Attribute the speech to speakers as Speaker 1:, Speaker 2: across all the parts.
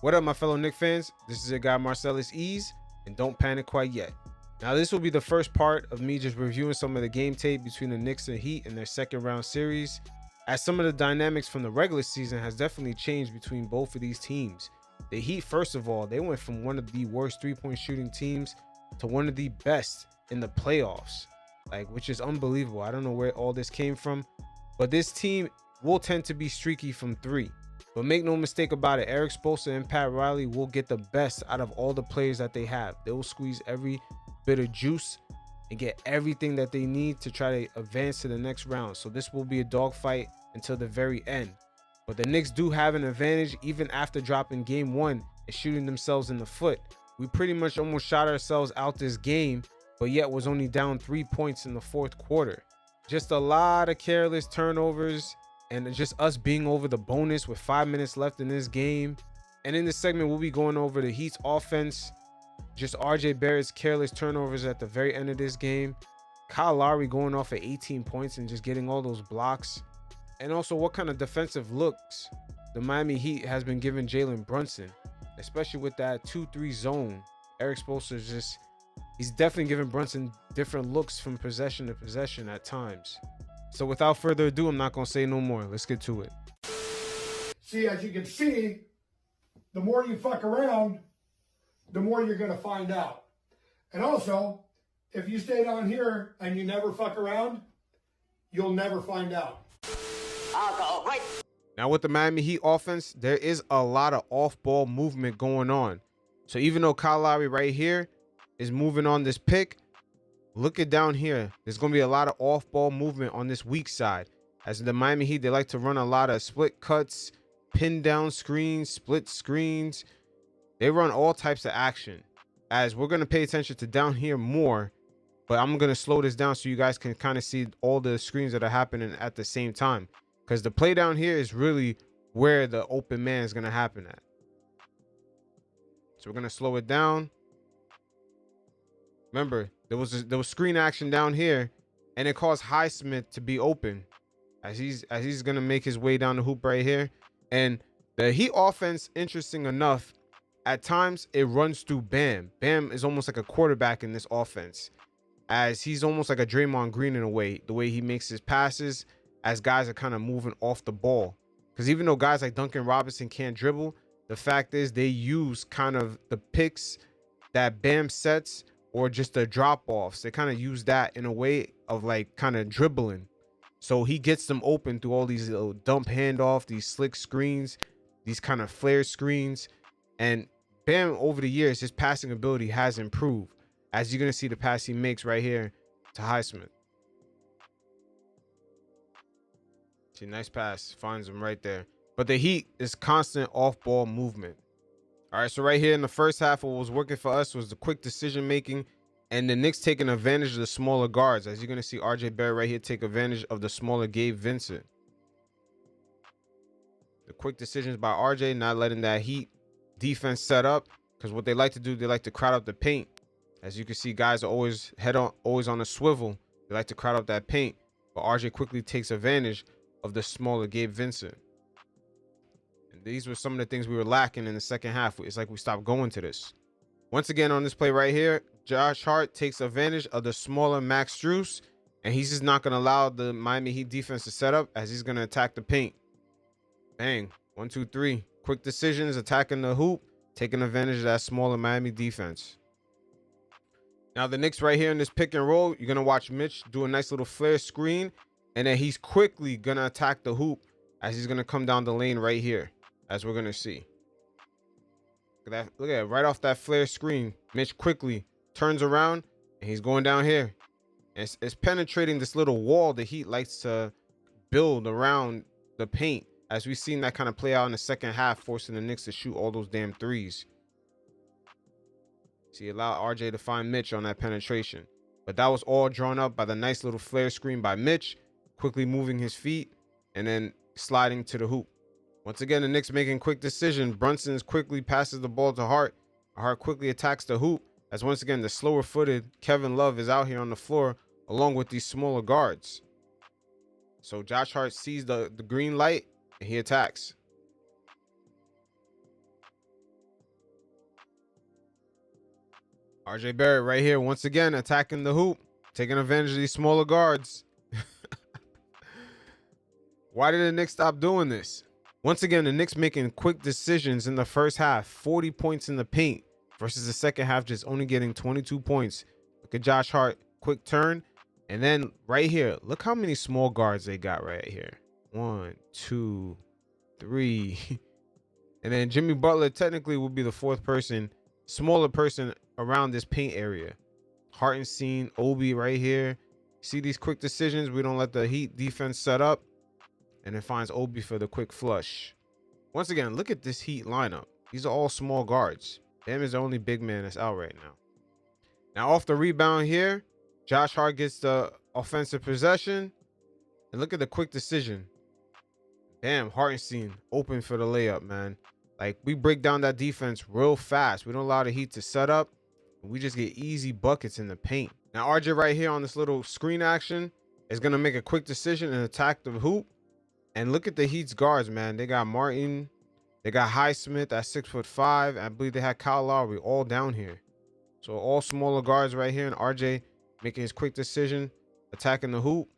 Speaker 1: What up, my fellow Knicks fans? This is your guy Marcellus Ease, and don't panic quite yet. Now, this will be the first part of me just reviewing some of the game tape between the Knicks and Heat in their second round series, as some of the dynamics from the regular season has definitely changed between both of these teams. The Heat, first of all, they went from one of the worst three-point shooting teams to one of the best in the playoffs, which is unbelievable. I don't know where all this came from, but this team will tend to be streaky from three. But make no mistake about it, Eric Spoelstra and Pat Riley will get the best out of all the players that they have. They will squeeze every bit of juice and get everything that they need to try to advance to the next round. So this will be a dogfight until the very end. But the Knicks do have an advantage even after dropping game one and shooting themselves in the foot. We pretty much almost shot ourselves out this game, but yet was only down 3 points in the fourth quarter. Just a lot of careless turnovers, and just us being over the bonus with 5 minutes left in this game. And in this segment, we'll be going over the Heat's offense, just RJ Barrett's careless turnovers at the very end of this game, Kyle Lowry going off at 18 points and just getting all those blocks, and also what kind of defensive looks the Miami Heat has been giving Jalen Brunson, especially with that 2-3 zone. Eric Spoelstra is he's definitely giving Brunson different looks from possession to possession at times. So without further ado, I'm not going to say no more. Let's get to it.
Speaker 2: See, as you can see, the more you fuck around, the more you're going to find out. And also, if you stay down here and you never fuck around, you'll never find out.
Speaker 3: Alcohol, right?
Speaker 1: Now with the Miami Heat offense, there is a lot of off-ball movement going on. So even though Kyle Lowry right here is moving on this pick, look at down here. There's going to be a lot of off-ball movement on this weak side. As the Miami Heat, they like to run a lot of split cuts, pin down screens, split screens. They run all types of action. As we're going to pay attention to down here more, but I'm going to slow this down so you guys can kind of see all the screens that are happening at the same time. Because the play down here is really where the open man is going to happen at. So we're going to slow it down. Remember, there was screen action down here, and it caused Highsmith to be open as he's gonna make his way down the hoop right here. And the Heat offense, interesting enough, at times it runs through Bam. Bam is almost like a quarterback in this offense, as he's almost like a Draymond Green in a way, the way he makes his passes as guys are kind of moving off the ball. Because even though guys like Duncan Robinson can't dribble, the fact is they use kind of the picks that Bam sets, or just the drop-offs. They kind of use that in a way of like kind of dribbling. So he gets them open through all these little dump handoff, these slick screens, these kind of flare screens. And Bam, over the years, his passing ability has improved, as you're going to see the pass he makes right here to Highsmith. See, nice pass. Finds him right there. But the Heat is constant off-ball movement. All right, so right here in the first half, what was working for us was the quick decision making, and the Knicks taking advantage of the smaller guards. As you're going to see RJ Barrett right here take advantage of the smaller Gabe Vincent. The quick decisions by RJ, not letting that Heat defense set up, because what they like to do, they like to crowd up the paint. As you can see, guys are always always on a swivel. They like to crowd up that paint, but RJ quickly takes advantage of the smaller Gabe Vincent. These were some of the things we were lacking in the second half. It's like we stopped going to this. Once again, on this play right here, Josh Hart takes advantage of the smaller Max Strus, and he's just not going to allow the Miami Heat defense to set up, as he's going to attack the paint. Bang. 1, 2, 3. Quick decisions, attacking the hoop, taking advantage of that smaller Miami defense. Now, the Knicks right here in this pick and roll, you're going to watch Mitch do a nice little flare screen, and then he's quickly going to attack the hoop as he's going to come down the lane right here. As we're going to see. Look at that. Look at it. Right off that flare screen, Mitch quickly turns around, and he's going down here. And it's penetrating this little wall the Heat likes to build around the paint, as we've seen that kind of play out in the second half, forcing the Knicks to shoot all those damn threes. See, allow RJ to find Mitch on that penetration. But that was all drawn up by the nice little flare screen by Mitch, quickly moving his feet and then sliding to the hoop. Once again, the Knicks making quick decision. Brunson quickly passes the ball to Hart. Hart quickly attacks the hoop, as once again, the slower footed Kevin Love is out here on the floor along with these smaller guards. So Josh Hart sees the green light and he attacks. RJ Barrett right here once again attacking the hoop, taking advantage of these smaller guards. Why did the Knicks stop doing this? Once again, the Knicks making quick decisions in the first half, 40 points in the paint versus the second half just only getting 22 points. Look at Josh Hart, quick turn. And then right here, look how many small guards they got right here. 1, 2, 3. And then Jimmy Butler technically will be the fourth person, smaller person around this paint area. Hartenstein, Obi right here. See these quick decisions? We don't let the Heat defense set up. And it finds Obi for the quick flush. Once again, look at this Heat lineup. These are all small guards. Bam is the only big man that's out right now. Now off the rebound here, Josh Hart gets the offensive possession. And look at the quick decision. Bam, Hartenstein open for the layup, man. Like, we break down that defense real fast. We don't allow the Heat to set up. We just get easy buckets in the paint. Now RJ right here on this little screen action is going to make a quick decision and attack the hoop. And look at the Heat's guards, man. They got Martin. They got Highsmith at 6'5". I believe they had Kyle Lowry all down here. So all smaller guards right here. And RJ making his quick decision, attacking the hoop.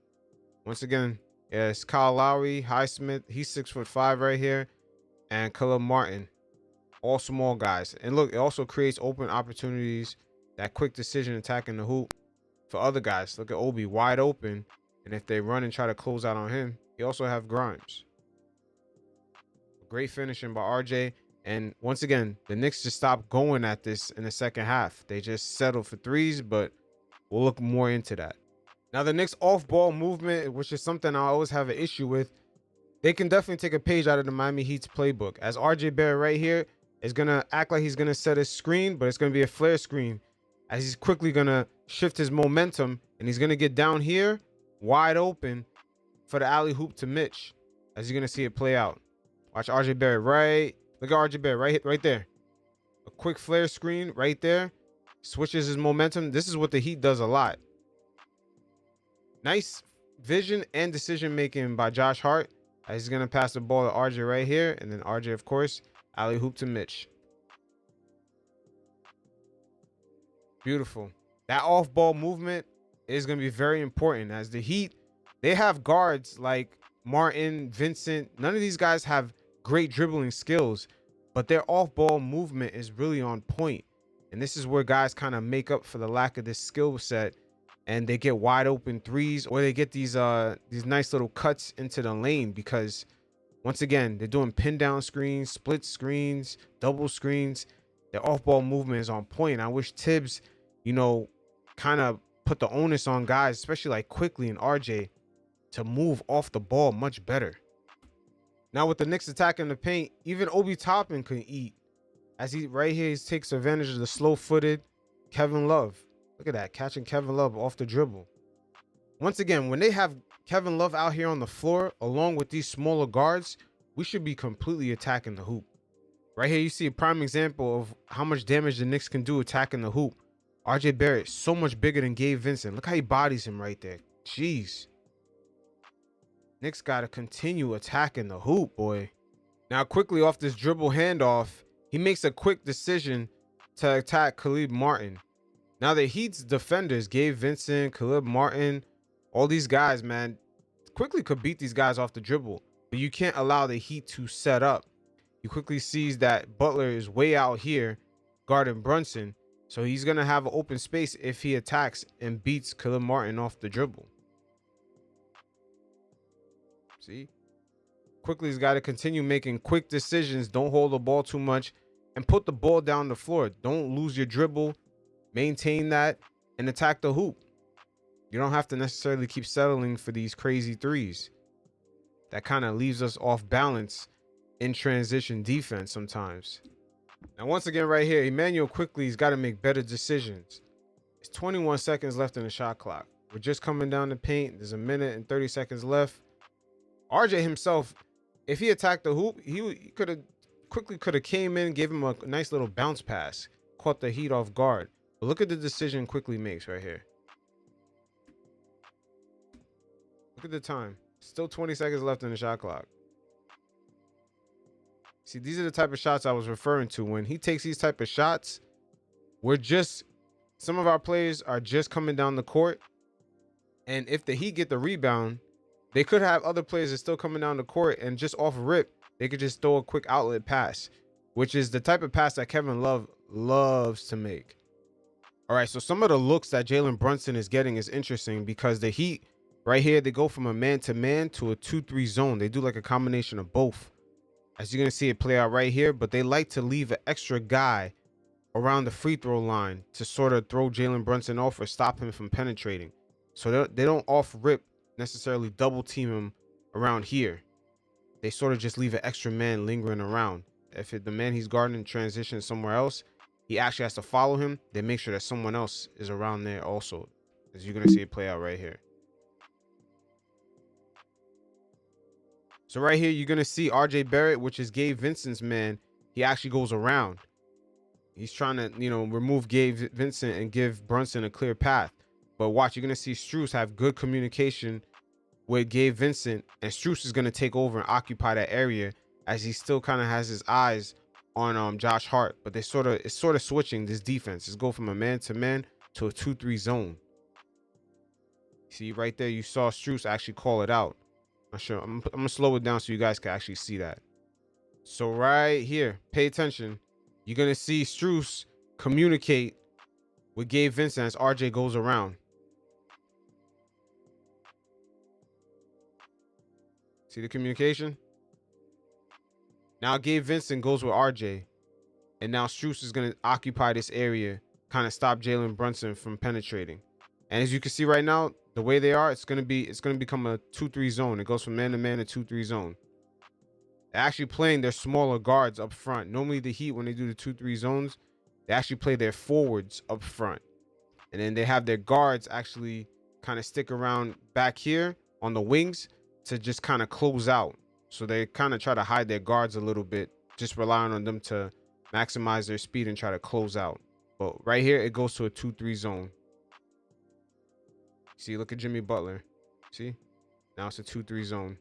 Speaker 1: Once again, yeah, it's Kyle Lowry, Highsmith. He's 6'5" right here. And Caleb Martin. All small guys. And look, it also creates open opportunities. That quick decision attacking the hoop for other guys. Look at Obi wide open. And if they run and try to close out on him, you also have Grimes. Great finishing by RJ. And once again, the Knicks just stopped going at this in the second half. They just settled for threes, but we'll look more into that. Now, the Knicks off-ball movement, which is something I always have an issue with, they can definitely take a page out of the Miami Heat's playbook. As RJ Barrett right here is going to act like he's going to set his screen, but it's going to be a flare screen. As he's quickly going to shift his momentum, and he's going to get down here, wide open, for the alley hoop to Mitch, as you're gonna see it play out. Watch RJ Barrett right. Look at RJ Barrett right there. A quick flare screen right there. Switches his momentum. This is what the Heat does a lot. Nice vision and decision making by Josh Hart. As he's gonna pass the ball to RJ right here, and then RJ, of course, alley hoop to Mitch. Beautiful. That off ball movement is gonna be very important, as the Heat, they have guards like Martin, Vincent. None of these guys have great dribbling skills, but their off-ball movement is really on point. And this is where guys kind of make up for the lack of this skill set, and they get wide open threes, or they get these nice little cuts into the lane, because once again, they're doing pin down screens, split screens, double screens. Their off-ball movement is on point. I wish Thibs, kind of put the onus on guys, especially like Quickley and RJ, to move off the ball much better. Now with the Knicks attacking the paint, even Obi Toppin can eat. As he right here, he takes advantage of the slow-footed Kevin Love. Look at that, catching Kevin Love off the dribble. Once again, when they have Kevin Love out here on the floor, along with these smaller guards, we should be completely attacking the hoop. Right here, you see a prime example of how much damage the Knicks can do attacking the hoop. RJ Barrett, so much bigger than Gabe Vincent. Look how he bodies him right there. Jeez. Knicks got to continue attacking the hoop, boy. Now, quickly off this dribble handoff, he makes a quick decision to attack Caleb Martin. Now, the Heat's defenders, Gabe Vincent, Caleb Martin, all these guys, man, quickly could beat these guys off the dribble. But you can't allow the Heat to set up. He quickly sees that Butler is way out here guarding Brunson. So he's going to have an open space if he attacks and beats Caleb Martin off the dribble. See, Quickley's got to continue making quick decisions. Don't hold the ball too much and put the ball down the floor. Don't lose your dribble. Maintain that and attack the hoop. You don't have to necessarily keep settling for these crazy threes. That kind of leaves us off balance in transition defense sometimes. Now, once again, right here, Immanuel Quickley's got to make better decisions. It's 21 seconds left in the shot clock. We're just coming down the paint. There's a minute and 30 seconds left. RJ himself, if he attacked the hoop, he could have quickly came in, gave him a nice little bounce pass, caught the Heat off guard. But look at the decision Quickley makes right here. Look at the time. Still 20 seconds left in the shot clock. See, these are the type of shots I was referring to. When he takes these type of shots, we're just some of our players are just coming down the court, and if the Heat get the rebound, they could have other players that's still coming down the court, and just off rip, they could just throw a quick outlet pass, which is the type of pass that Kevin Love loves to make. All right, so some of the looks that Jalen Brunson is getting is interesting because the Heat right here, they go from a man-to-man to a 2-3 zone. They do like a combination of both. As you're going to see it play out right here, but they like to leave an extra guy around the free throw line to sort of throw Jalen Brunson off or stop him from penetrating. So they don't off rip necessarily double team him around here. They sort of just leave an extra man lingering around. If the man he's guarding transitions somewhere else, he actually has to follow him. They make sure that someone else is around there also, as you're going to see it play out right here. So right here, you're going to see RJ Barrett, which is Gabe Vincent's man. He actually goes around. He's trying to, remove Gabe Vincent and give Brunson a clear path. But watch, you're going to see Strus have good communication with Gabe Vincent, and Strus is going to take over and occupy that area as he still kind of has his eyes on Josh Hart. But it's sort of switching this defense. It's go from a man-to-man to a 2-3 zone. See right there, you saw Strus actually call it out. I'm gonna slow it down so you guys can actually see that. So right here, pay attention. You're gonna see Strus communicate with Gabe Vincent as RJ goes around. See the communication? Now Gabe Vincent goes with RJ, and now Strus is gonna occupy this area, kind of stop Jalen Brunson from penetrating. And as you can see right now, the way they are, it's gonna become a 2-3 zone. It goes from man-to-man to 2-3 zone. They're actually playing their smaller guards up front. Normally the Heat, when they do the 2-3 zones, they actually play their forwards up front, and then they have their guards actually kind of stick around back here on the wings to just kind of close out. So they kind of try to hide their guards a little bit, just relying on them to maximize their speed and try to close out. But right here, it goes to a 2-3 zone. See, look at Jimmy Butler. See, now it's a 2-3 zone.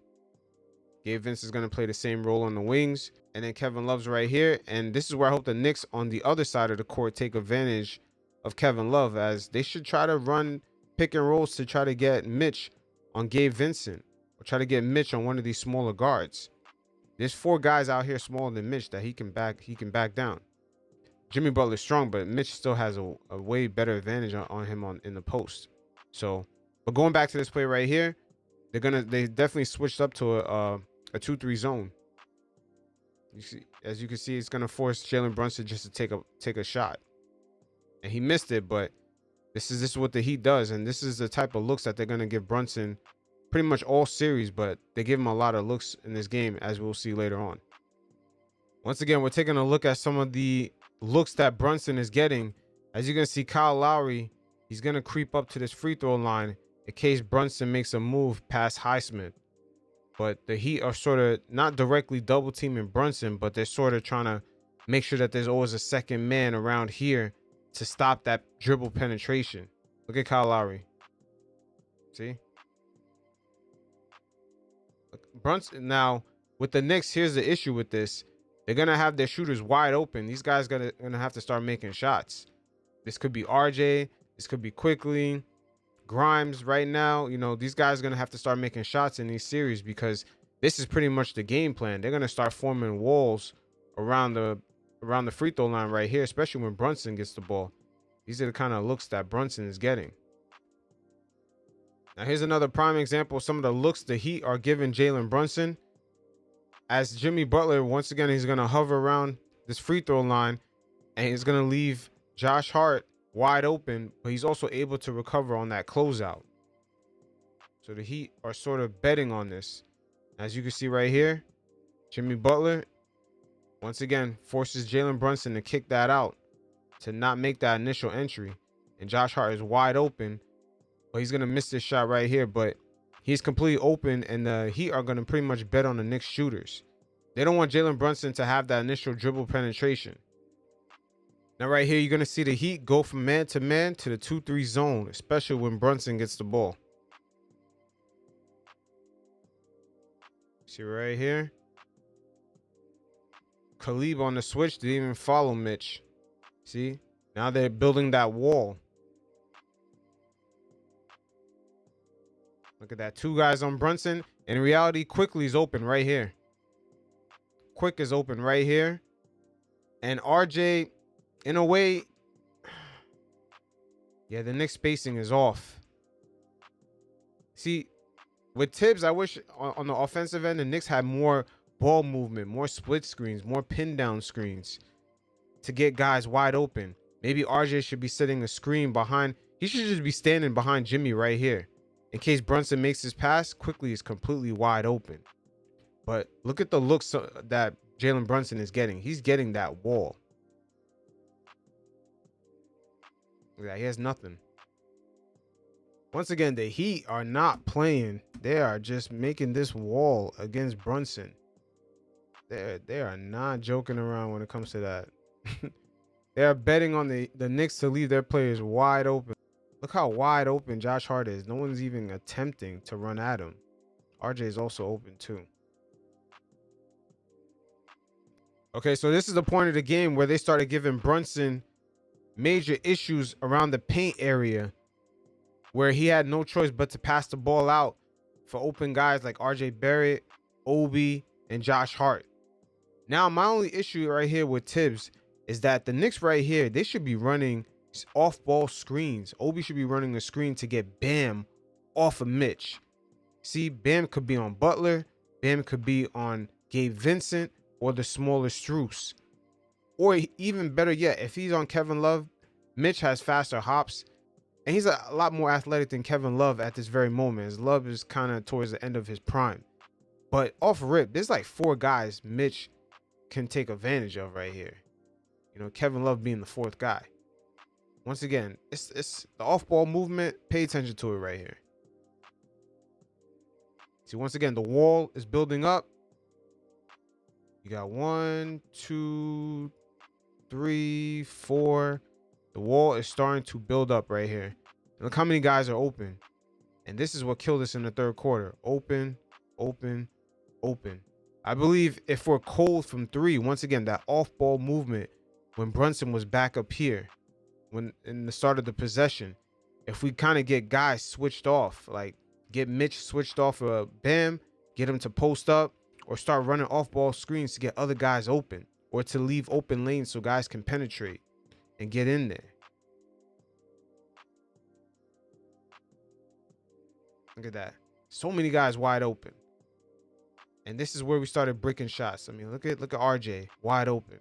Speaker 1: Gabe Vince is going to play the same role on the wings, and then Kevin Love's right here. And this is where I hope the Knicks on the other side of the court take advantage of Kevin Love, as they should try to run pick and rolls to try to get Mitch on Gabe Vincent, or try to get Mitch on one of these smaller guards. There's 4 guys out here smaller than Mitch that he can back down. Jimmy Butler's strong, but Mitch still has a way better advantage on him in the post. So, but going back to this play right here, they definitely switched up to a 2-3 zone. You see, as you can see, it's gonna force Jalen Brunson just to take a shot, and he missed it. But this is what the Heat does, and this is the type of looks that they're gonna give Brunson pretty much all series. But they give him a lot of looks in this game, as we'll see later on. Once again, we're taking a look at some of the looks that Brunson is getting. As you can see, Kyle Lowry, he's gonna creep up to this free throw line in case Brunson makes a move past Highsmith. But the Heat are sort of not directly double teaming Brunson, but they're sort of trying to make sure that there's always a second man around here to stop that dribble penetration. Look at Kyle Lowry. See? Brunson, now with the Knicks, here's the issue with this. They're going to have their shooters wide open. These guys going to have to start making shots. This could be RJ. This could be Quickley. Grimes right now, these guys are going to have to start making shots in these series, because this is pretty much the game plan. They're going to start forming walls around the free throw line right here, especially when Brunson gets the ball. These are the kind of looks that Brunson is getting. Now, here's another prime example of some of the looks the Heat are giving Jalen Brunson. As Jimmy Butler, once again, he's going to hover around this free throw line, and he's going to leave Josh Hart wide open, but he's also able to recover on that closeout. So the Heat are sort of betting on this. As you can see right here, Jimmy Butler, once again, forces Jalen Brunson to kick that out, to not make that initial entry. And Josh Hart is wide open, but he's going to miss this shot right here. But he's completely open, and the Heat are going to pretty much bet on the Knicks shooters. They don't want Jalen Brunson to have that initial dribble penetration. Now right here, you're going to see the Heat go from man-to-man to the 2-3 zone, especially when Brunson gets the ball. See right here? Khalib on the switch didn't even follow Mitch. See? Now they're building that wall. Look at that. 2 guys on Brunson. In reality, Quickley's open right here. Quick is open right here. And RJ, in a way, yeah, the Knicks spacing is off. See, with Thibs, I wish on the offensive end, the Knicks had more ball movement, more split screens, more pin down screens to get guys wide open. Maybe RJ should be setting a screen behind. He should just be standing behind Jimmy right here. In case Brunson makes his pass, Quickley is completely wide open. But look at the looks that Jalen Brunson is getting. He's getting that wall. Look at that. He has nothing. Once again, the Heat are not playing. They are just making this wall against Brunson. They are not joking around when it comes to that. They are betting on the Knicks to leave their players wide open. Look how wide open Josh Hart is. No one's even attempting to run at him. RJ is also open too. Okay, so this is the point of the game where they started giving Brunson major issues around the paint area, where he had no choice but to pass the ball out for open guys like RJ Barrett, Obi, and Josh Hart. Now, my only issue right here with Thibs is that the Knicks right here, they should be running off-ball screens. Obi should be running a screen to get Bam off of Mitch. See, Bam could be on Butler. Bam could be on Gabe Vincent or the smaller Strus. Or even better yet, if he's on Kevin Love, Mitch has faster hops. And he's a lot more athletic than Kevin Love at this very moment. His Love is kind of towards the end of his prime. But off rip, there's like 4 guys Mitch can take advantage of right here. You know, Kevin Love being the 4th guy. Once again, it's the off-ball movement. Pay attention to it right here. See, once again, the wall is building up. You got 1, 2, 3, 4. The wall is starting to build up right here. Look how many guys are open. And this is what killed us in the 3rd quarter. Open, open, open. I believe if we're cold from 3, once again, that off-ball movement when Brunson was back up here, when in the start of the possession, if we kind of get guys switched off, like get Mitch switched off of Bam, get him to post up, or start running off-ball screens to get other guys open, or to leave open lanes so guys can penetrate and get in there. Look at that. So many guys wide open. And this is where we started breaking shots. I mean, look at RJ wide open.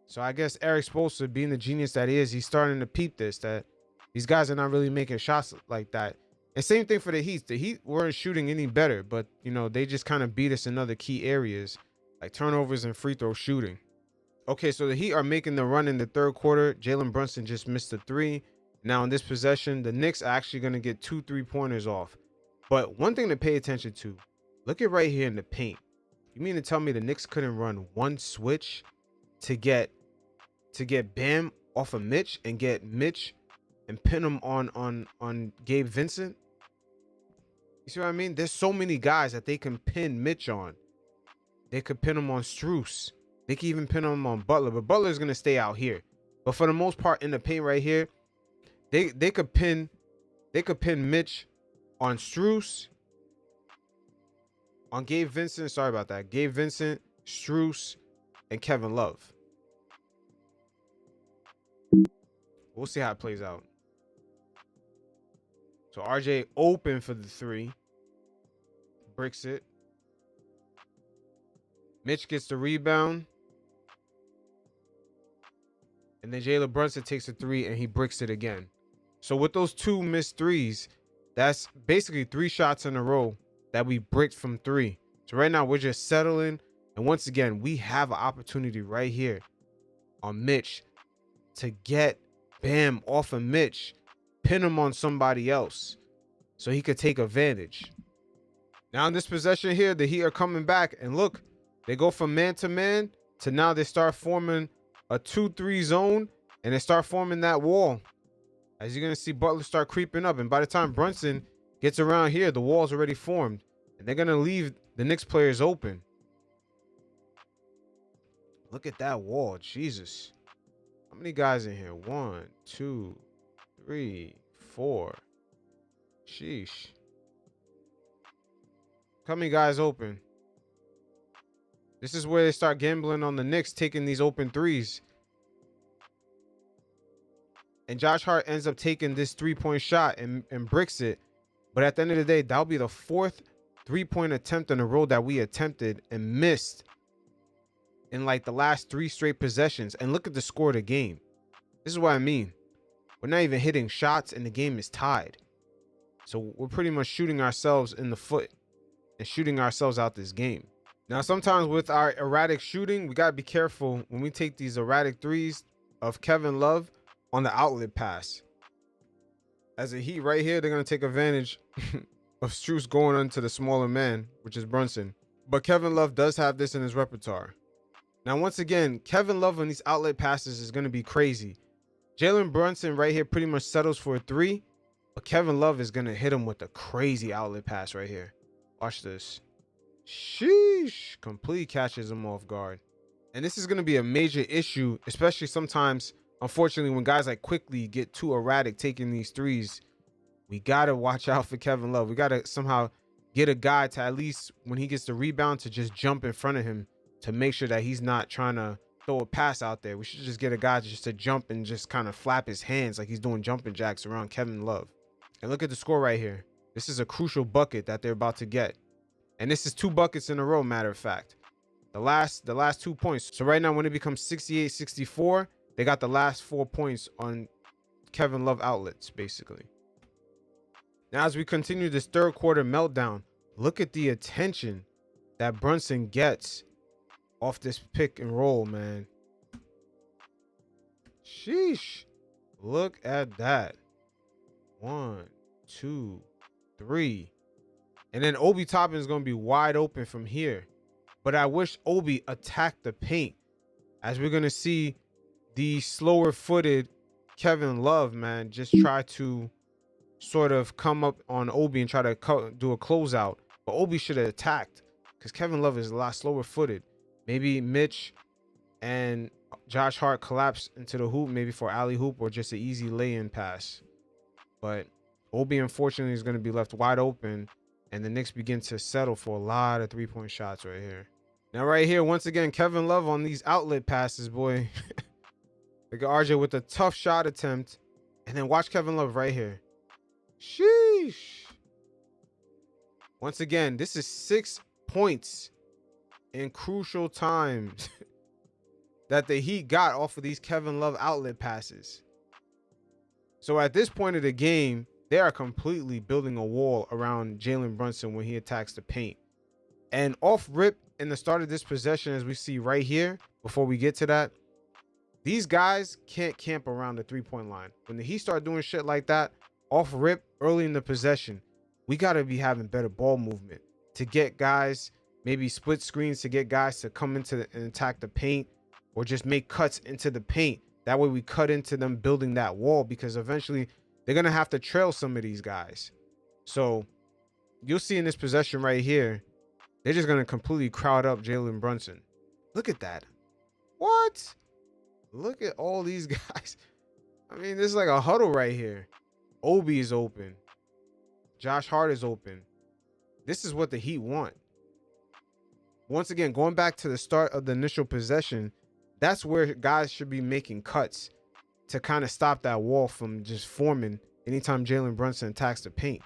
Speaker 1: So I guess Eric Spoelstra, being the genius that he is, he's starting to peep this, that these guys are not really making shots like that. And same thing for the Heat. The Heat weren't shooting any better, but, you know, they just kind of beat us in other key areas, like turnovers and free throw shooting. Okay, so the Heat are making the run in the 3rd quarter. Jalen Brunson just missed a 3. Now in this possession, the Knicks are actually going to get 2 3-pointers off. But one thing to pay attention to, look at right here in the paint. You mean to tell me the Knicks couldn't run one switch to get Bam off of Mitch and get Mitch and pin him on Gabe Vincent? You see what I mean? There's so many guys that they can pin Mitch on. They could pin him on Strus. They can even pin him on Butler, but Butler's gonna stay out here. But for the most part, in the paint right here, they could pin Mitch on Strus, on Gabe Vincent. Sorry about that. Gabe Vincent, Strus, and Kevin Love. We'll see how it plays out. So RJ open for the 3. Bricks it. Mitch gets the rebound. And then Jalen Brunson takes a 3 and he bricks it again. So with those 2 missed 3s, that's basically 3 shots in a row that we bricked from 3. So right now we're just settling. And once again, we have an opportunity right here on Mitch to get Bam off of Mitch, pin him on somebody else so he could take advantage. Now in this possession here, the Heat are coming back, and look, they go from man to man to now they start forming a 2-3 zone, and they start forming that wall. As you're going to see Butler start creeping up, and by the time Brunson gets around here, the wall's already formed, and they're going to leave the Knicks players open. Look at that wall. Jesus. How many guys in here? 1, 2, 3, 4. Sheesh. Coming guys open. This is where they start gambling on the Knicks taking these open threes. And Josh Hart ends up taking this 3-point shot and bricks it. But at the end of the day, that'll be the 4th 3-point attempt in a row that we attempted and missed in like the last 3 straight possessions. And look at the score of the game. This is what I mean. We're not even hitting shots and the game is tied. So we're pretty much shooting ourselves in the foot and shooting ourselves out this game. Now, sometimes with our erratic shooting, we got to be careful when we take these erratic threes of Kevin Love on the outlet pass. As a Heat right here, they're going to take advantage of Strus going onto the smaller man, which is Brunson. But Kevin Love does have this in his repertoire. Now, once again, Kevin Love on these outlet passes is going to be crazy. Jalen Brunson right here pretty much settles for a 3, but Kevin Love is going to hit him with a crazy outlet pass right here. Watch this. Sheesh. Completely catches him off guard. And this is going to be a major issue, especially sometimes, unfortunately, when guys like Quickley get too erratic taking these threes. We got to watch out for Kevin Love. We got to somehow get a guy to at least, when he gets the rebound, to just jump in front of him to make sure that he's not trying to throw a pass out there. We should just get a guy just to jump and just kind of flap his hands like he's doing jumping jacks around Kevin Love. And look at the score right here. This is a crucial bucket that they're about to get. And this is 2 buckets in a row, matter of fact. The last 2 points. So right now, when it becomes 68-64, they got the last 4 points on Kevin Love outlets, basically. Now, as we continue this third quarter meltdown, look at the attention that Brunson gets off this pick and roll, man. Sheesh. Look at that. 1, 2, 3. And then Obi Toppin is going to be wide open from here. But I wish Obi attacked the paint. As we're going to see the slower footed Kevin Love, man, just try to sort of come up on Obi and try to do a closeout. But Obi should have attacked because Kevin Love is a lot slower footed. Maybe Mitch and Josh Hart collapse into the hoop, maybe for alley hoop or just an easy lay-in pass. But Obi, unfortunately, is going to be left wide open. And the Knicks begin to settle for a lot of 3-point shots right here. Now, right here, once again, Kevin Love on these outlet passes, boy. Look at RJ with a tough shot attempt. And then watch Kevin Love right here. Sheesh. Once again, this is 6 points in crucial times that the Heat got off of these Kevin Love outlet passes. So at this point of the game, they are completely building a wall around Jalen Brunson when he attacks the paint. And off rip in the start of this possession, as we see right here, before we get to that, these guys can't camp around the 3-point line. When the Heat start doing shit like that, off rip early in the possession, we got to be having better ball movement to get guys, maybe split screens to get guys to come into and attack the paint or just make cuts into the paint. That way we cut into them building that wall because eventually they're going to have to trail some of these guys. So you'll see in this possession right here, they're just going to completely crowd up Jalen Brunson. Look at that. What? Look at all these guys. I mean, this is like a huddle right here. Obi is open. Josh Hart is open. This is what the Heat want. Once again, going back to the start of the initial possession, that's where guys should be making cuts to kind of stop that wall from just forming anytime Jalen Brunson attacks the paint.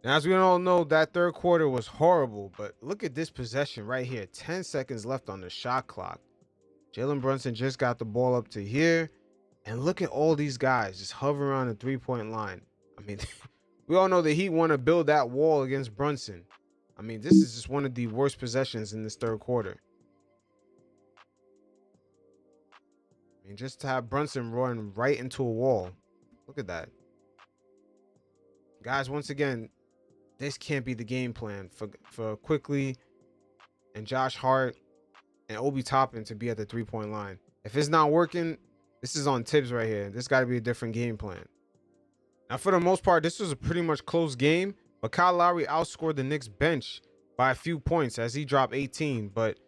Speaker 1: Now, as we all know, that third quarter was horrible, but look at this possession right here. 10 seconds left on the shot clock. Jalen Brunson just got the ball up to here, and look at all these guys just hovering around the 3-point line. I mean, we all know the Heat want to build that wall against Brunson. I mean, this is just one of the worst possessions in this third quarter. I mean, just to have Brunson run right into a wall. Look at that. Guys, once again, this can't be the game plan for Quickley and Josh Hart and Obi Toppin to be at the 3-point line. If it's not working, this is on Thibs right here. This got to be a different game plan. Now, for the most part, this was a pretty much close game, but Kyle Lowry outscored the Knicks bench by a few points as he dropped 18. But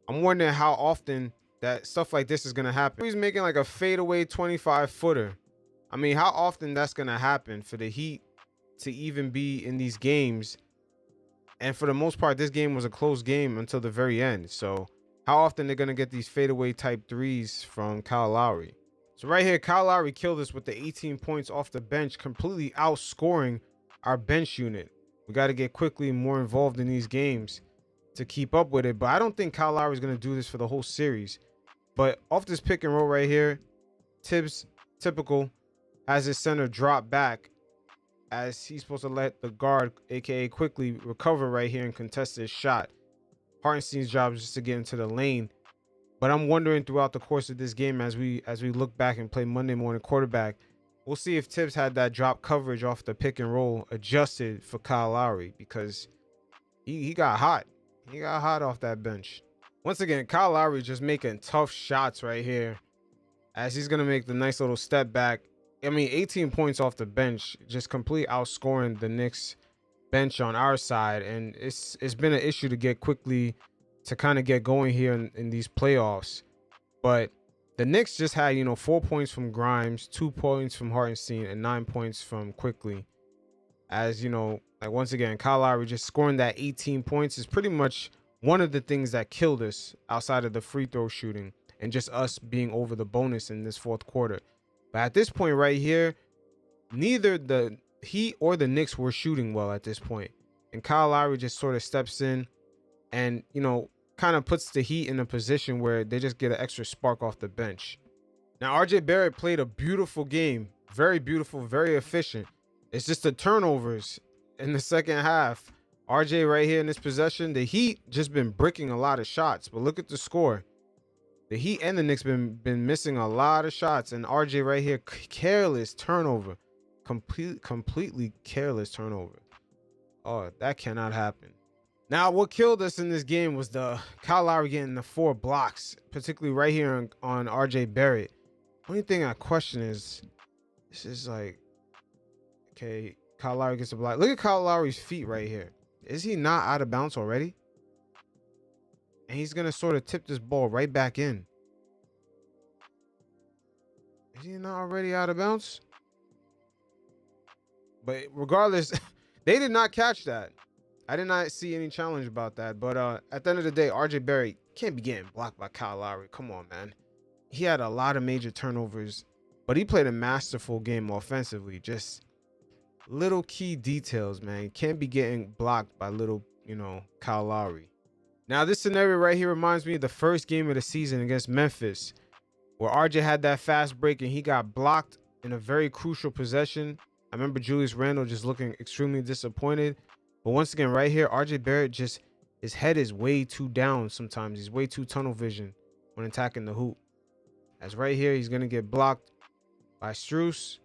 Speaker 1: I'm wondering how often that stuff like this is going to happen. He's making like a fadeaway 25-footer. I mean, how often that's going to happen for the Heat to even be in these games And for the most part, this game was a close game until the very end. So how often they're going to get these fadeaway type threes from Kyle Lowry? So right here, Kyle Lowry killed us with the 18 points off the bench, completely outscoring our bench unit. We got to get Quickley more involved in these games to keep up with it. But I don't think Kyle Lowry is going to do this for the whole series. But off this pick and roll right here, Thibs, typical, has his center drop back as he's supposed to let the guard, aka Quickley, recover right here and contest his shot. Hartenstein's job is just to get into the lane. But I'm wondering throughout the course of this game, as we look back and play Monday morning quarterback, we'll see if Thibs had that drop coverage off the pick and roll adjusted for Kyle Lowry, because he got hot. He got hot off that bench. Once again, Kyle Lowry just making tough shots right here as he's going to make the nice little step back. I mean, 18 points off the bench, just completely outscoring the Knicks bench on our side. And it's been an issue to get Quickley to kind of get going here in these playoffs. But the Knicks just had, 4 points from Grimes, 2 points from Hartenstein, and 9 points from Quickley. As, like once again, Kyle Lowry just scoring that 18 points is pretty much one of the things that killed us outside of the free throw shooting and just us being over the bonus in this fourth quarter. But at this point right here, neither the Heat or the Knicks were shooting well at this point. And Kyle Lowry just sort of steps in and, kind of puts the Heat in a position where they just get an extra spark off the bench. Now, RJ Barrett played a beautiful game. Very beautiful, very efficient. It's just the turnovers in the second half. RJ right here in this possession, the Heat just been bricking a lot of shots. But look at the score. The Heat and the Knicks been missing a lot of shots. And RJ right here, careless turnover. Completely careless turnover. Oh, that cannot happen. Now, what killed us in this game was the Kyle Lowry getting the 4 blocks, particularly right here on RJ Barrett. Only thing I question is, this is like, okay, Kyle Lowry gets a block. Look at Kyle Lowry's feet right here. Is he not out of bounds already? And he's going to sort of tip this ball right back in. Is he not already out of bounds? But regardless, they did not catch that. I did not see any challenge about that. But at the end of the day, RJ Barrett can't be getting blocked by Kyle Lowry. Come on, man. He had a lot of major turnovers, but he played a masterful game offensively. Just little key details, man. Can't be getting blocked by little, Kyle Lowry. Now, this scenario right here reminds me of the first game of the season against Memphis, where RJ had that fast break and he got blocked in a very crucial possession. I remember Julius Randle just looking extremely disappointed. But once again, right here, RJ Barrett just, his head is way too down sometimes. He's way too tunnel vision when attacking the hoop. As right here, he's going to get blocked by Strus.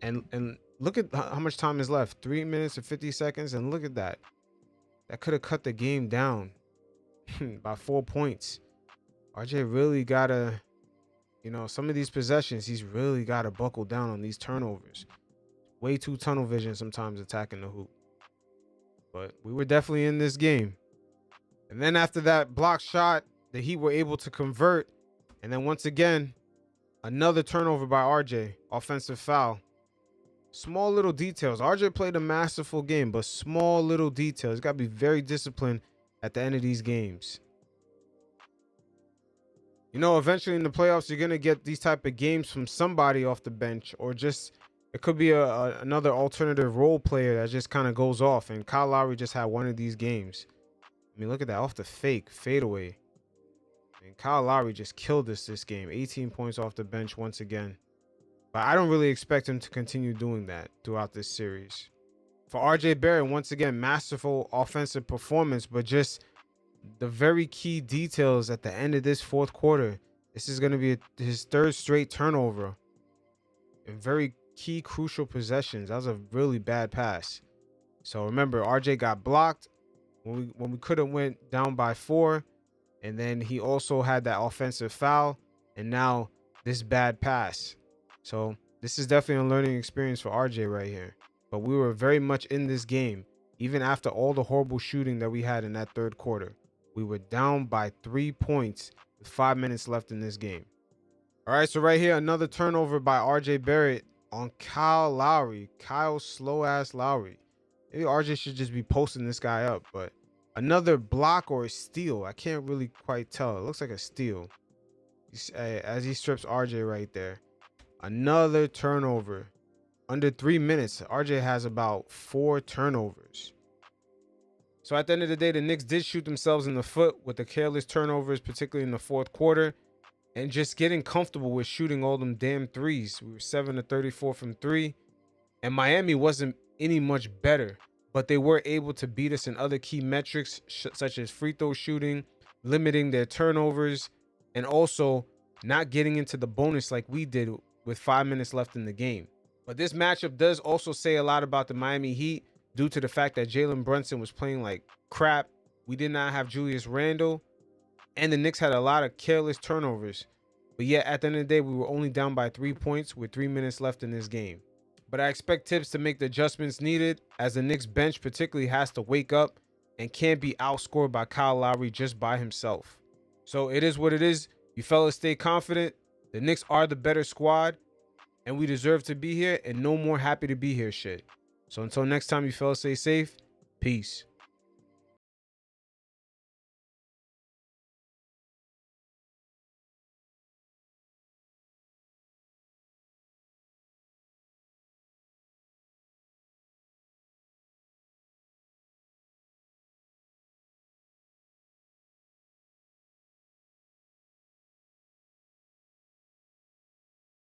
Speaker 1: And look at how much time is left. 3 minutes and 50 seconds. And look at that. That could have cut the game down by 4 points. RJ really got to, some of these possessions, he's really got to buckle down on these turnovers. Way too tunnel vision sometimes attacking the hoop. But we were definitely in this game. And then after that block shot, the Heat were able to convert. And then once again, another turnover by RJ. Offensive foul. Small little details. RJ played a masterful game, but small little details. Got to be very disciplined at the end of these games. Eventually in the playoffs, you're going to get these type of games from somebody off the bench, or just it could be another alternative role player that just kind of goes off. And Kyle Lowry just had one of these games. I mean, look at that off the fadeaway. And Kyle Lowry just killed us this game. 18 points off the bench once again. But I don't really expect him to continue doing that throughout this series. For RJ Barrett, once again, masterful offensive performance, but just the very key details at the end of this fourth quarter. This is going to be his 3rd straight turnover. And very key crucial possessions. That was a really bad pass. So remember, RJ got blocked when we could have went down by 4, and then he also had that offensive foul, and now this bad pass. So this is definitely a learning experience for RJ right here. But we were very much in this game, even after all the horrible shooting that we had in that 3rd quarter. We were down by 3 points with 5 minutes left in this game. All right, so right here, another turnover by RJ Barrett on Kyle Lowry. Kyle slow-ass Lowry. Maybe RJ should just be posting this guy up, but another block or a steal. I can't really quite tell. It looks like a steal. As he strips RJ right there. Another turnover. Under 3 minutes, RJ has about 4 turnovers. So at the end of the day, the Knicks did shoot themselves in the foot with the careless turnovers, particularly in the fourth quarter, and just getting comfortable with shooting all them damn threes. We were 7 of 34 from 3, and Miami wasn't any much better, but they were able to beat us in other key metrics such as free throw shooting, limiting their turnovers, and also not getting into the bonus like we did with 5 minutes left in the game. But this matchup does also say a lot about the Miami Heat due to the fact that Jalen Brunson was playing like crap. We did not have Julius Randle, and the Knicks had a lot of careless turnovers. But yet, at the end of the day, we were only down by 3 points with 3 minutes left in this game. But I expect Thibs to make the adjustments needed, as the Knicks bench particularly has to wake up and can't be outscored by Kyle Lowry just by himself. So it is what it is. You fellas stay confident. The Knicks are the better squad, and we deserve to be here, and no more happy to be here shit. So until next time, you fellas stay safe. Peace.